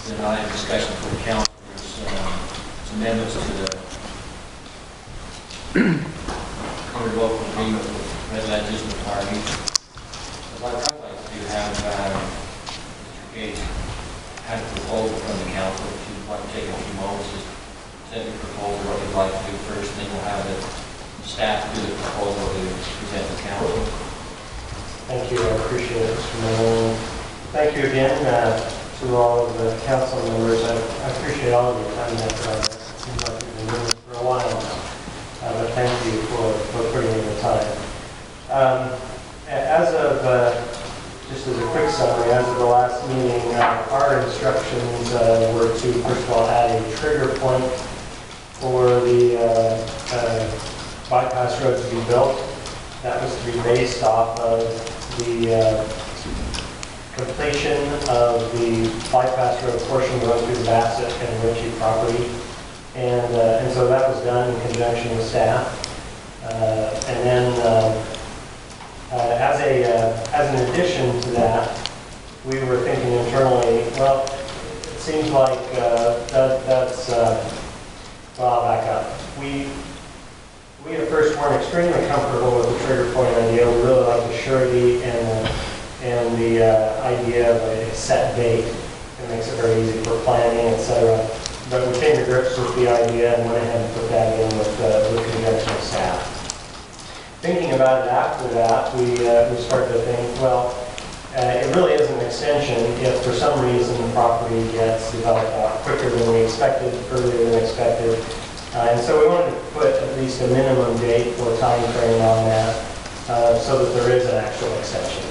then I have discussion for the council. There's amendments to the interlocal agreement with Red Ledges and Fire Mutual. What I'd like to do have Mr. Gates have a proposal from the council. If you'd like to take a few moments, just send your proposal, what you'd like to do first, and then we'll have the staff do the proposal to present to council. Thank you. I appreciate it, Mr. Malone. Thank you again to all of the council members. I appreciate all of your time and effort on this. It seems like we've been doing this for a while now. But thank you for putting in the time. Just as a quick summary, as of the last meeting, our instructions were to, first of all, add a trigger point for the bypass road to be built. That was to be based off of the completion of the bypass road portion going through the Bassett and Ritchie property. And so that was done in conjunction with staff. And then as an addition to that, we were thinking internally, well, it seems like that's, well, I'll back up. We at first weren't extremely comfortable with the trigger point idea. We really liked the surety and the idea of a set date. It makes it very easy for planning, etc. But we came to grips with the idea and went ahead and put that in with conventional staff. Thinking about it after that, we started to think, well, it really is an extension if for some reason the property gets developed out quicker than we expected, earlier than expected. And so we wanted to put at least a minimum date or time frame on that so that there is an actual extension.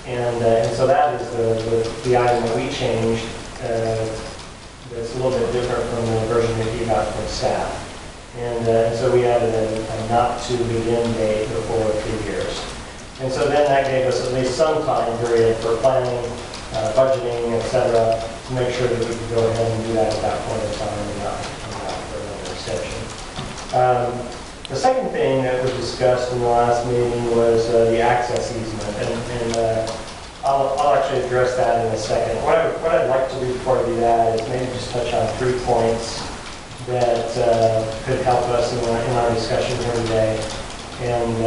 And so that is the item that we changed. That's a little bit different from the version that you got from staff. And so we added a not to begin date before 3 years. And so then that gave us at least some time period for planning, budgeting, etc., to make sure that we could go ahead and do that at that point in time and not for another extension. The second thing that was discussed in the last meeting was the access easement. And I'll actually address that in a second. What I'd like to do before I do that is maybe just touch on 3 points that could help us in our discussion here today, and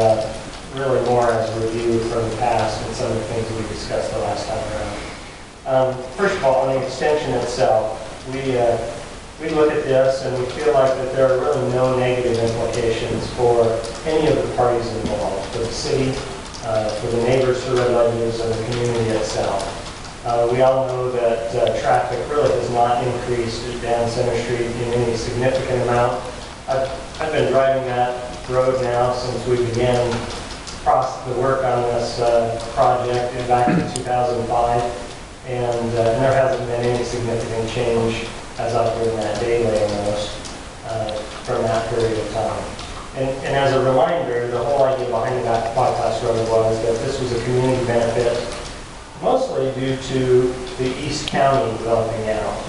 really more as a review from the past and some of the things that we discussed the last time around. First of all, on the extension itself, we look at this and we feel like that there are really no negative implications for any of the parties involved, for the city, for the neighbors to Red Ledges, and the community itself. We all know that traffic really has not increased down Center Street in any significant amount. I've been driving that road now since we began the work on this project back in 2005, and there hasn't been any significant change as I've driven that daily almost from that period of time. And as a reminder, the whole idea behind the bypass road was that this was a community benefit, mostly due to the East County developing out,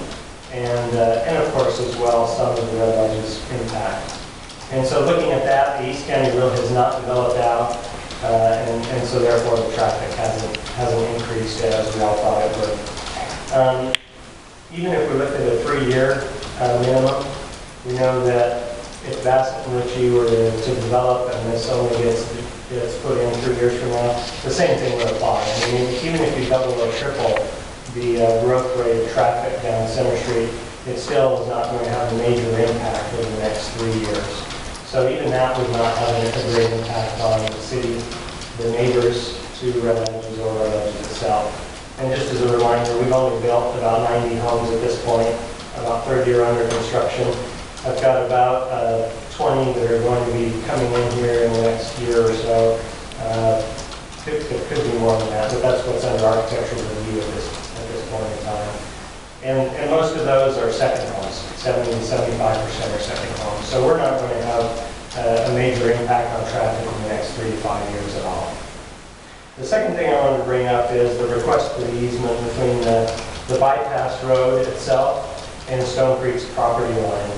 and of course as well some of the Red Ledges impact. And so looking at that, the East County really has not developed out, and so therefore the traffic hasn't increased as we all thought it would. Even if we look at a 3-year minimum, we know that if Bassett and Ritchie were to develop and this only gets put in 3 years from now, the same thing would apply. I mean, even if you double or triple the growth rate of traffic down Center Street, it still is not going to have a major impact over the next 3 years. So even that would not have a great impact on the city, the neighbors to Red Ledges or Red Ledges itself. And just as a reminder, we've only built about 90 homes at this point, about 30 are under construction. I've got about 20 that are going to be coming in here in the next year or so. It could be more than that, but that's what's under architectural review at this point in time. And most of those are second homes. 70 to 75% are second homes. So we're not going to have a major impact on traffic in the next 3 to 5 years at all. The second thing I wanted to bring up is the request for the easement between the bypass road itself and Stone Creek's property line.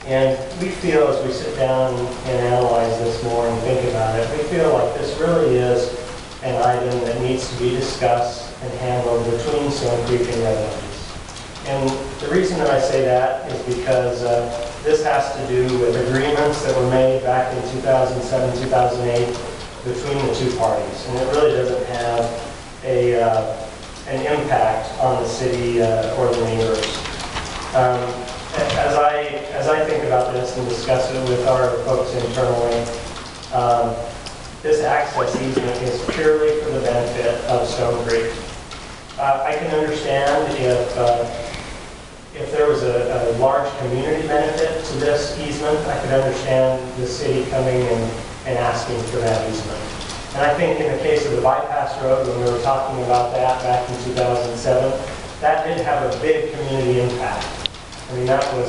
And we feel, as we sit down and analyze this more and think about it, we feel like this really is an item that needs to be discussed and handled between Stone Creek and Red Ledges. And the reason that I say that is because this has to do with agreements that were made back in 2007, 2008 between the two parties. And it really doesn't have an impact on the city or the neighbors. As I think about this and discuss it with our folks internally, this access easement is purely for the benefit of Stone Creek. I can understand if there was a large community benefit to this easement, I could understand the city coming and asking for that easement. And I think in the case of the bypass road, when we were talking about that back in 2007, that did have a big community impact. I mean, that was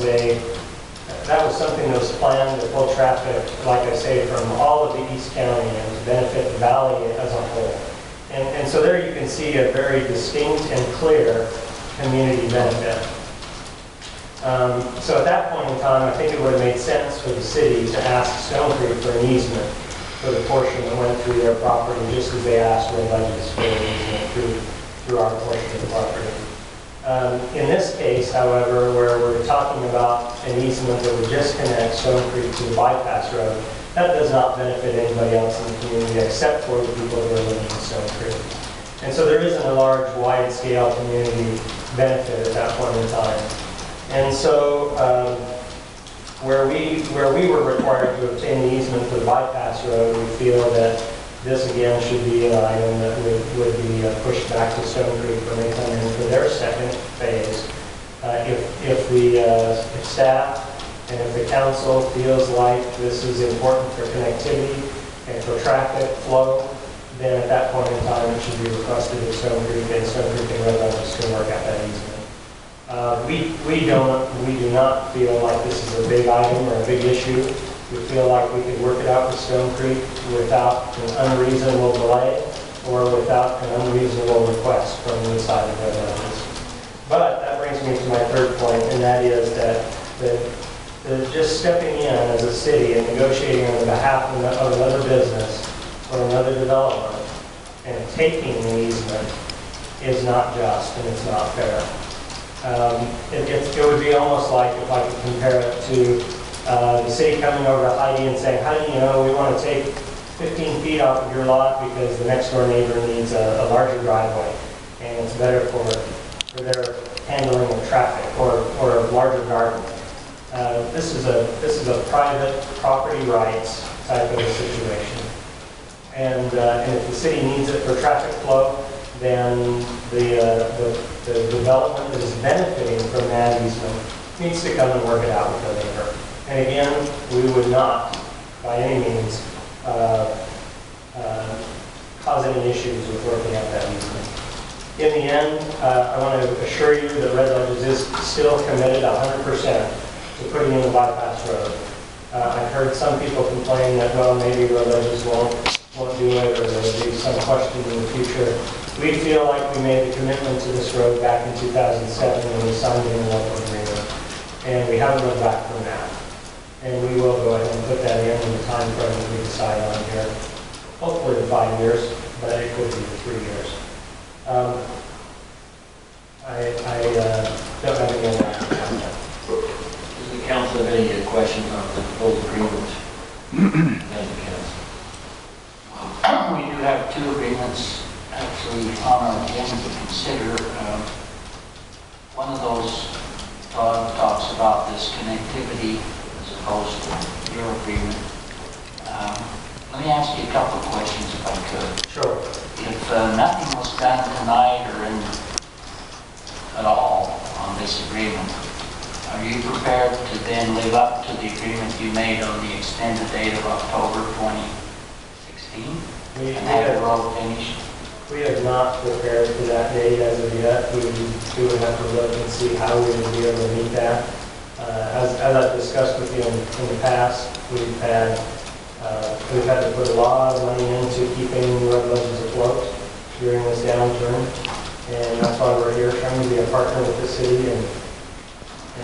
something that was planned to pull traffic, like I say, from all of the East County and to benefit the valley as a whole. And so there you can see a very distinct and clear community benefit. So at that point in time, I think it would have made sense for the city to ask Stone Creek for an easement for the portion that went through their property, just as they asked Red Ledges for an easement through our portion of the property. In this case, however, where we're talking about an easement that would just connect Stone Creek to the bypass road, that does not benefit anybody else in the community except for the people who are living in Stone Creek. And so there isn't a large, wide-scale community benefit at that point in time. And so where we were required to obtain the easement for the bypass road, we feel that this again should be an item that would be pushed back to Stone Creek when they come in for their second phase. If staff and if the council feels like this is important for connectivity and for traffic flow, then at that point in time it should be requested of Stone Creek, and Stone Creek and Red Ledges can work out that easement. We do not feel like this is a big item or a big issue. We feel like we could work it out with Stone Creek without an unreasonable delay or without an unreasonable request from the side of Red Ledges. But that brings me to my third point, and that is that just stepping in as a city and negotiating on behalf of another business or another development and taking the easement is not just and it's not fair. It would be almost like if I could compare it to the city coming over to Heidi and saying, Heidi, you know, we want to take 15 feet off of your lot because the next door neighbor needs a larger driveway and it's better for their handling of traffic or a larger garden. This is a private property rights type of a situation. And if the city needs it for traffic flow, then the development that is benefiting from that easement needs to come and work it out with the neighbor. And again, we would not, by any means, cause any issues with working out that easement. In the end, I want to assure you that Red Ledges is still committed 100% to putting in the bypass road. I've heard some people complain that, well, maybe Red Ledges won't do it, or there'll be some question in the future. We feel like we made the commitment to this road back in 2007 when we signed the Interlocal Agreement, and we haven't looked back from that. And we will go ahead and put that in the time frame that we decide on here. Hopefully in 5 years, but it could be 3 years. I don't have any other on that. Does the council have any questions on the proposed agreement? Thank you, council. We do have two agreements actually on our agenda to consider. One of those talks about this connectivity as opposed to your agreement. Let me ask you a couple of questions if I could. Sure. If nothing was done tonight or at all on this agreement, are you prepared to then live up to the agreement you made on the extended date of October 2016 and have the road finished? We have not prepared for that date as of yet. We would have to look and see how we would be able to meet that. As I've discussed with you in the past, we've had to put a lot of money into keeping Red Ledges afloat during this downturn, and that's why we're here trying to be a partner with the city and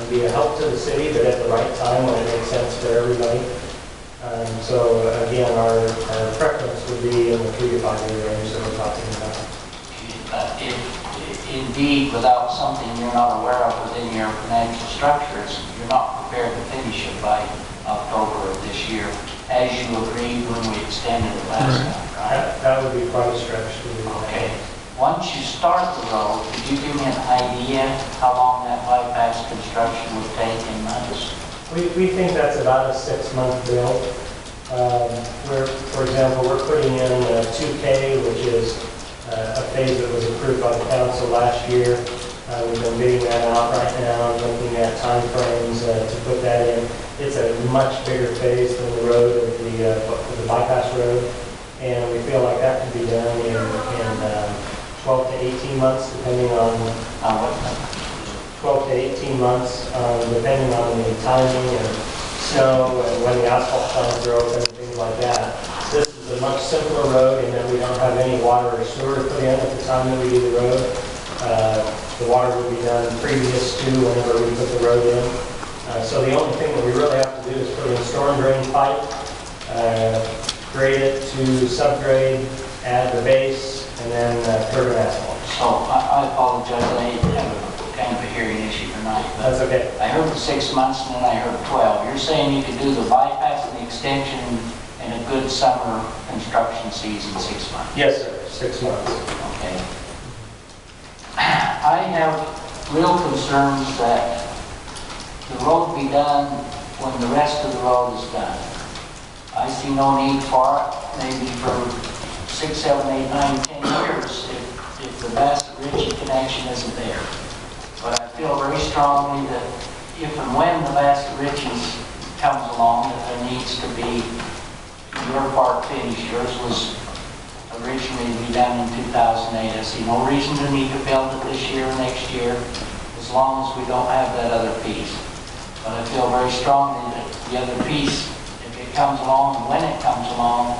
be a help to the city, but at the right time when it makes sense for everybody. So again, our preference would be in the 3 to 5 year range that we're talking about. indeed, without something you're not aware of within your financial structures, you're not prepared to finish it by October of this year, as you agreed when we extended it last time, right? That would be quite a stretch to do. Okay. Once you start the road, could you give me an idea how long that bypass construction would take in months? We think that's about a 6-month build. For example, we're putting in 2K, which is a phase that was approved by the council last year. We've been bidding that out right now, looking at timeframes to put that in. It's a much bigger phase than the road of the bypass road, and we feel like that can be done in 12 to 18 months, depending on 12 to 18 months, depending on the timing and snow and when the asphalt plants are open and things like that. This is a much simpler road in that we don't have any water or sewer to put in at the time that we do the road. The water will be done previous to whenever we put the road in. So the only thing that we really have to do is put in storm drain pipe, grade it to subgrade, add the base, and then curb and asphalt. So I apologize, I have kind of a hearing issue tonight. But that's okay. I heard 6 months and then I heard 12. You're saying you could do the bypass and the extension in a good summer construction season, 6 months? Yes, sir. 6 months. Okay. I have real concerns that the road be done when the rest of the road is done. I see no need for it, maybe for 6, 7, 8, 9, 10 years if the Wasatch connection isn't there. But I feel very strongly that if and when the Wasatch comes along, that there needs to be your part finished. Yours was originally to be done in 2008. I see no reason to need to build it this year or next year, as long as we don't have that other piece. But I feel very strongly that the other piece, if it comes along and when it comes along,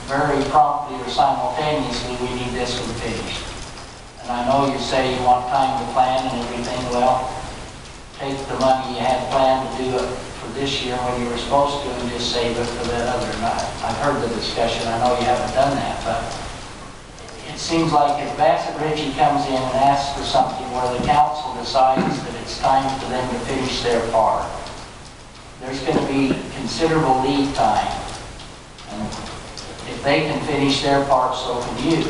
very promptly or simultaneously, we need this one finished. And I know you say you want time to plan and everything. Well, take the money you had planned to do it for this year when you were supposed to and just save it for that other. And I've heard the discussion. I know you haven't done that, but it seems like if Wasatch comes in and asks for something where the council decides that it's time for them to finish their part, there's going to be considerable lead time. And if they can finish their part, so can you.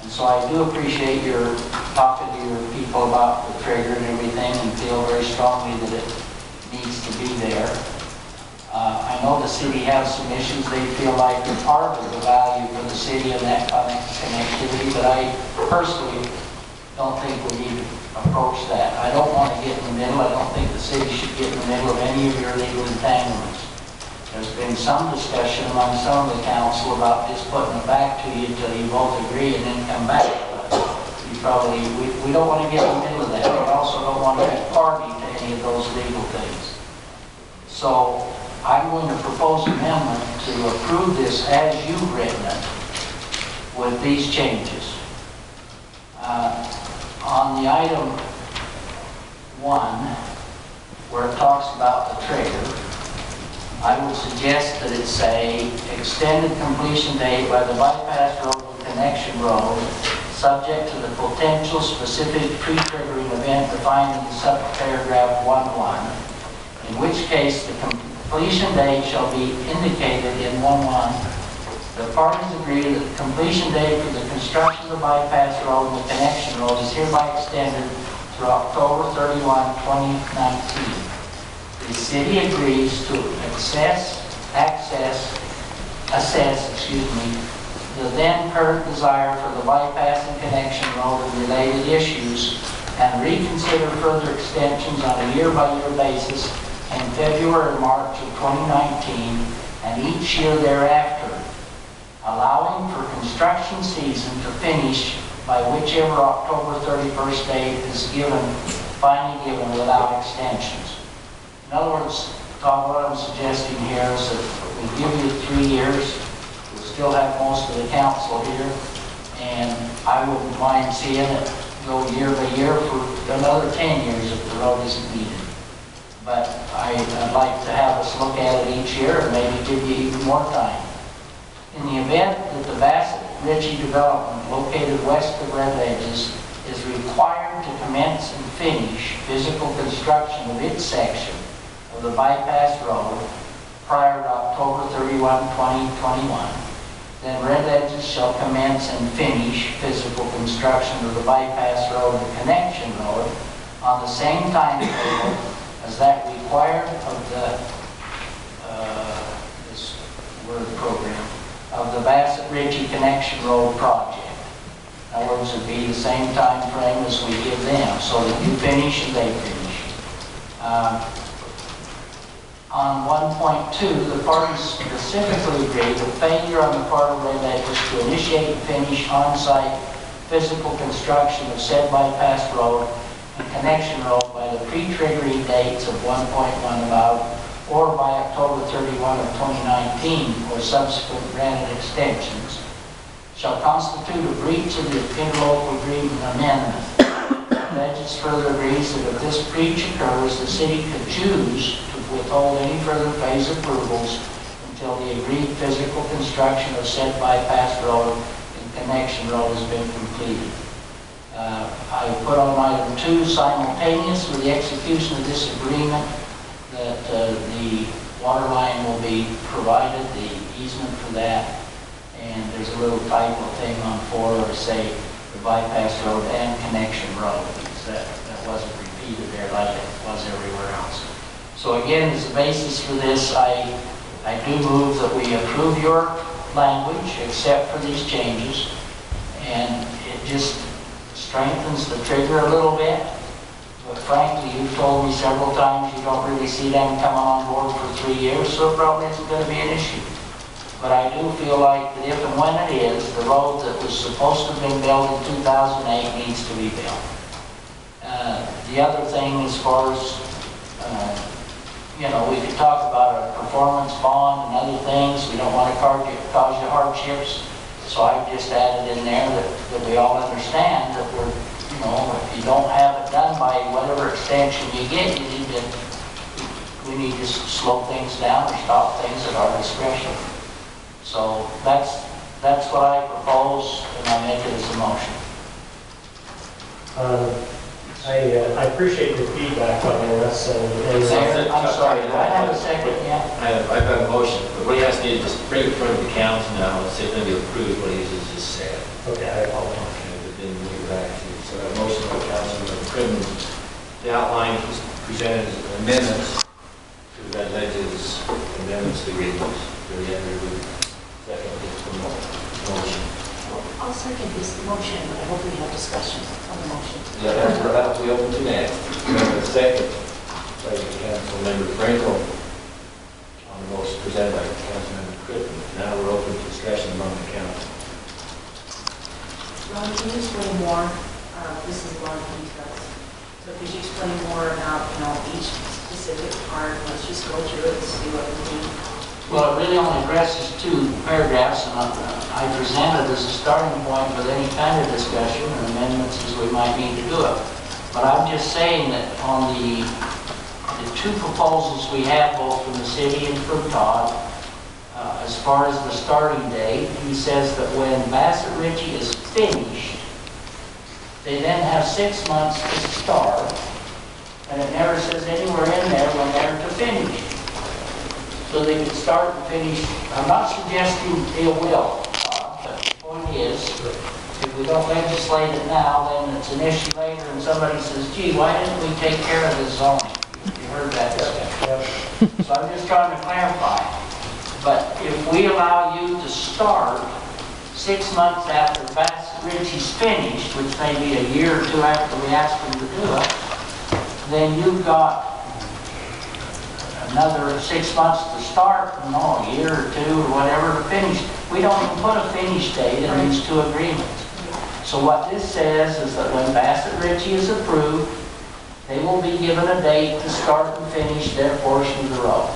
And so I do appreciate your talking to your people about the trigger and everything and feel very strongly that it needs to be there. I know the city has some issues they feel like are part of the value for the city and that connectivity, but I personally don't think we need to approach that. I don't want to get in the middle. I don't think the city should get in the middle of any of your legal entanglements. There's been some discussion among some of the council about just putting it back to you until you both agree and then come back. But we don't want to get in the middle of that. We also don't want to be party to any of those legal things. So I'm going to propose an amendment to approve this as you've written it with these changes. On the item 1, where it talks about the trigger, I would suggest that it say extended completion date by the bypass road and connection road subject to the potential specific pre-triggering event defined in the subparagraph 1.1, in which case the completion date shall be indicated in 1.1. The parties agree that the completion date for the construction of the bypass road and the connection road is hereby extended through October 31, 2019. The city agrees to assess the then current desire for the bypass and connection road and related issues and reconsider further extensions on a year-by-year basis in February and March of 2019 and each year thereafter, allowing for construction season to finish by whichever October 31st date is finally given without extensions. In other words, Tom, what I'm suggesting here is that we give you 3 years. We'll still have most of the council here, and I wouldn't mind seeing it go year by year for another 10 years if the road isn't needed. But I'd like to have us look at it each year and maybe give you even more time. In the event that the Wasatch development located west of Red Ledges is is required to commence and finish physical construction of its section of the bypass road prior to October 31, 2021, then Red Edges shall commence and finish physical construction of the bypass road and connection road on the same timetable as that required of the this word program of the Bassett Ritchie Connection Road project. In other words, it would be the same time frame as we give them, so that you finish and they finish. On 1.2, the parties specifically agree that failure on the part of Red Edges to initiate and finish on-site physical construction of said bypass road and connection road by the pre-triggering dates of 1.1 about or by October 31 of 2019 or subsequent granted extensions shall constitute a breach of the Interlocal Agreement amendment. Red Edges further agrees that if this breach occurs, the city could choose to withhold any further phase approvals until the agreed physical construction of said bypass road and connection road has been completed. I put on item 2, simultaneous with the execution of this agreement, that the water line will be provided, the easement for that, and there's a little typo thing on 4 to say the bypass road and connection road. That wasn't repeated there like it was everywhere else. So again, as the basis for this, I do move that we approve your language except for these changes, and it just strengthens the trigger a little bit. But frankly, you've told me several times you don't really see them coming on board for 3 years, so it probably isn't going to be an issue. But I do feel like that if and when it is, the road that was supposed to have been built in 2008 needs to be built. The other thing, as far as, we could talk about a performance bond and other things. We don't want to cause you hardships. So I've just added in there that we all understand that we're, if you don't have it done by whatever extension you get, we need to slow things down or stop things at our discretion. So that's what I propose, and I make it as a motion. I appreciate the feedback on this. I'm sorry, do I have a second yet? I've got a motion, but what he has to do is just bring it in front of the council now and see if they approve what he just said. Okay, I apologize. But then move back to, so a motion by Councilman Crimmins, the outline was presented as amendments to the Red Edges amendments to the agreements. Do we have a second motion? I'll second this motion, but I hope we have discussion on the motion. Yeah, that's what we open to next. We have a second by Councilmember Frankel on the motion presented by Councilmember Crimmins. Now we're open to discussion among the council. Ron, can you explain more? This is a lot of details. So could you explain more about, each specific part? Let's just go through it and see what we need. Well, it really only addresses 2 paragraphs, and I present it as a starting point with any kind of discussion and amendments as we might need to do it. But I'm just saying that on the 2 proposals we have, both from the city and from Todd, as far as the starting date, he says that when Bassett Ritchie is finished, they then have 6 months to start, and it never says anywhere in there when they're to finish. So they can start and finish. I'm not suggesting it will, but the point is, if we don't legislate it now, then it's an issue later, and somebody says, gee, why didn't we take care of this zoning? You heard that discussion. So I'm just trying to clarify. But if we allow you to start 6 months after Bassett Ritchie's finished, which may be a year or 2 after we ask them to do it, then you've got another 6 months to start, a year or 2 or whatever to finish. We don't even put a finish date in these 2 agreements. So what this says is that when Bassett Ritchie is approved, they will be given a date to start and finish their portion of the road.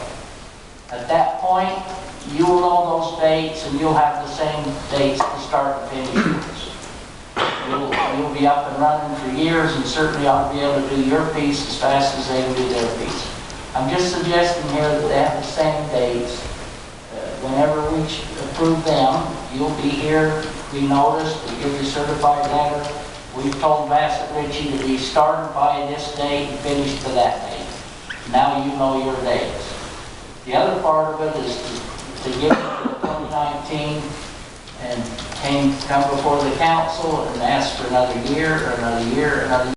At that point, you will know those dates and you'll have the same dates to start and finish yours. You'll be up and running for years and certainly ought to be able to do your piece as fast as they can do their piece. I'm just suggesting here that they have the same dates. Whenever we approve them, you'll be here, we notice, we give you a certified letter, we've told Bassett Ritchie that he started by this date and finished by that date. Now you know your dates. The other part of it is to get into 2019 and come before the council and ask for another year, or another year, another